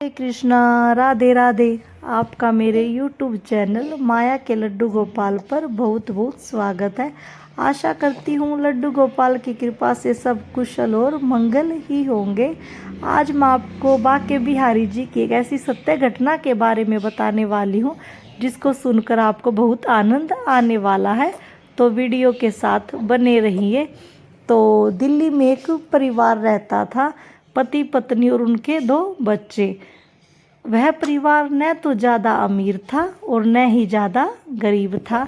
हरे कृष्णा, राधे राधे। आपका मेरे YouTube channel माया के लड्डू गोपाल पर बहुत बहुत स्वागत है। आशा करती हूँ लड्डू गोपाल की कृपा से सब कुशल और मंगल ही होंगे। आज मैं आपको बाके बिहारी जी की एक ऐसी सत्य घटना के बारे में बताने वाली हूँ जिसको सुनकर आपको बहुत आनंद आने वाला है, तो वीडियो के साथ बने रहिए। तो दिल्ली में एक परिवार रहता था, पति पत्नी और उनके 2 बच्चे। वह परिवार न तो ज़्यादा अमीर था और न ही ज़्यादा गरीब था।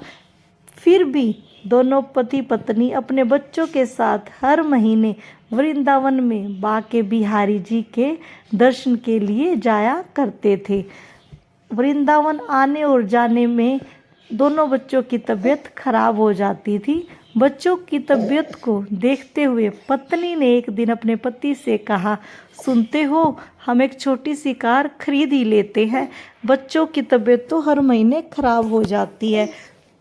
फिर भी दोनों पति पत्नी अपने बच्चों के साथ हर महीने वृंदावन में बाके बिहारी जी के दर्शन के लिए जाया करते थे। वृंदावन आने और जाने में दोनों बच्चों की तबीयत खराब हो जाती थी। बच्चों की तबीयत को देखते हुए पत्नी ने एक दिन अपने पति से कहा, सुनते हो, हम एक छोटी सी कार खरीद ही लेते हैं, बच्चों की तबीयत तो हर महीने खराब हो जाती है।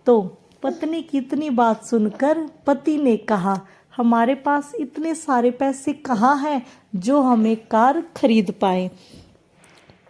तो पत्नी की इतनी बात सुनकर पति ने कहा, हमारे पास इतने सारे पैसे कहाँ हैं जो हम एक कार खरीद पाए।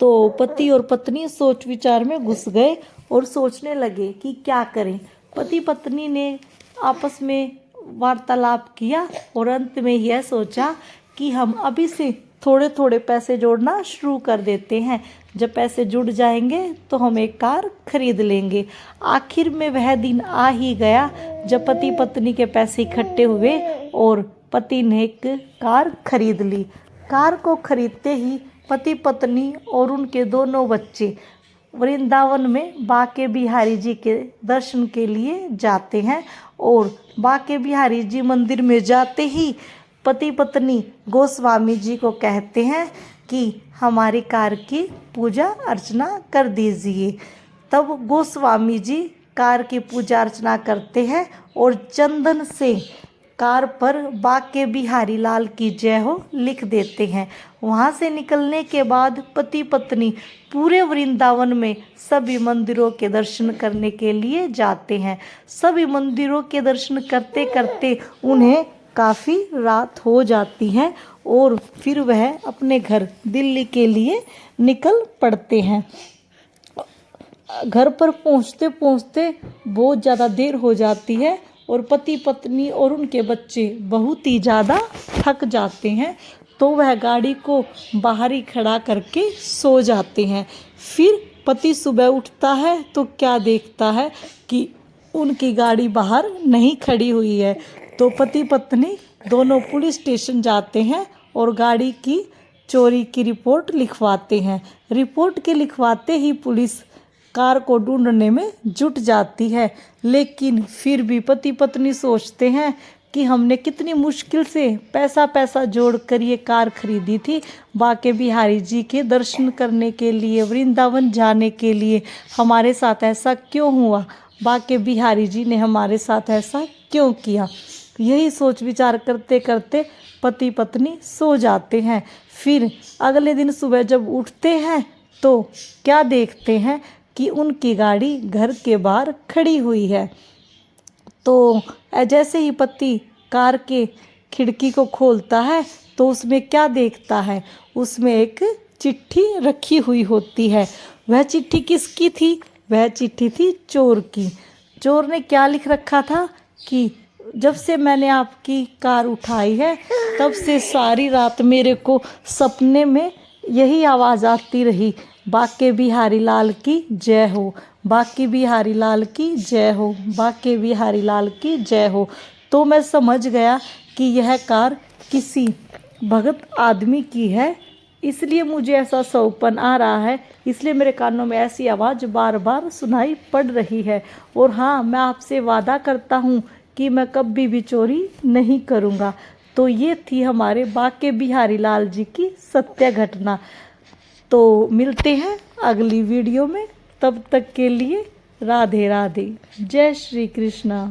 तो पति और पत्नी सोच विचार में घुस गए और सोचने लगे कि क्या करें। पति पत्नी ने आपस में वार्तालाप किया और अंत में यह सोचा कि हम अभी से थोड़े थोड़े पैसे जोड़ना शुरू कर देते हैं, जब पैसे जुड़ जाएंगे तो हम एक कार खरीद लेंगे। आखिर में वह दिन आ ही गया जब पति पत्नी के पैसे इकट्ठे हुए और पति ने एक कार खरीद ली। कार को खरीदते ही पति पत्नी और उनके दोनों बच्चे वृंदावन में बाके बिहारी जी के दर्शन के लिए जाते हैं और बाके बिहारी जी मंदिर में जाते ही पति पत्नी गोस्वामी जी को कहते हैं कि हमारी कार की पूजा अर्चना कर दीजिए। तब गोस्वामी जी कार की पूजा अर्चना करते हैं और चंदन से कार पर बाके बिहारी लाल की जय हो लिख देते हैं। वहाँ से निकलने के बाद पति पत्नी पूरे वृंदावन में सभी मंदिरों के दर्शन करने के लिए जाते हैं। सभी मंदिरों के दर्शन करते करते उन्हें काफ़ी रात हो जाती है और फिर वह अपने घर दिल्ली के लिए निकल पड़ते हैं। घर पर पहुँचते पहुँचते बहुत ज़्यादा देर हो जाती है और पति पत्नी और उनके बच्चे बहुत ही ज़्यादा थक जाते हैं, तो वह गाड़ी को बाहर ही खड़ा करके सो जाते हैं। फिर पति सुबह उठता है तो क्या देखता है कि उनकी गाड़ी बाहर नहीं खड़ी हुई है। तो पति पत्नी दोनों पुलिस स्टेशन जाते हैं और गाड़ी की चोरी की रिपोर्ट लिखवाते हैं। रिपोर्ट के लिखवाते ही पुलिस कार को ढूंढने में जुट जाती है, लेकिन फिर भी पति पत्नी सोचते हैं कि हमने कितनी मुश्किल से पैसा जोड़कर ये कार खरीदी थी बाके बिहारी जी के दर्शन करने के लिए, वृंदावन जाने के लिए। हमारे साथ ऐसा क्यों हुआ, बाके बिहारी जी ने हमारे साथ ऐसा क्यों किया। यही सोच विचार करते करते पति पत्नी सो जाते हैं। फिर अगले दिन सुबह जब उठते हैं तो क्या देखते हैं कि उनकी गाड़ी घर के बाहर खड़ी हुई है। तो जैसे ही पति कार के खिड़की को खोलता है तो उसमें क्या देखता है, उसमें एक चिट्ठी रखी हुई होती है। वह चिट्ठी किसकी थी? वह चिट्ठी थी चोर की। चोर ने क्या लिख रखा था कि जब से मैंने आपकी कार उठाई है तब से सारी रात मेरे को सपने में यही आवाज़ आती रही, बाके बिहारी लाल की जय हो, बाके बिहारी लाल की जय हो, बाके बिहारी लाल की जय हो। तो मैं समझ गया कि यह कार किसी भगत आदमी की है, इसलिए मुझे ऐसा सौपन आ रहा है, इसलिए मेरे कानों में ऐसी आवाज़ बार बार सुनाई पड़ रही है। और हाँ, मैं आपसे वादा करता हूँ कि मैं कभी भी चोरी नहीं करूँगा। तो ये थी हमारे बाके बिहारी लाल जी की सत्य घटना। तो मिलते हैं अगली वीडियो में, तब तक के लिए राधे राधे, जय श्री कृष्णा।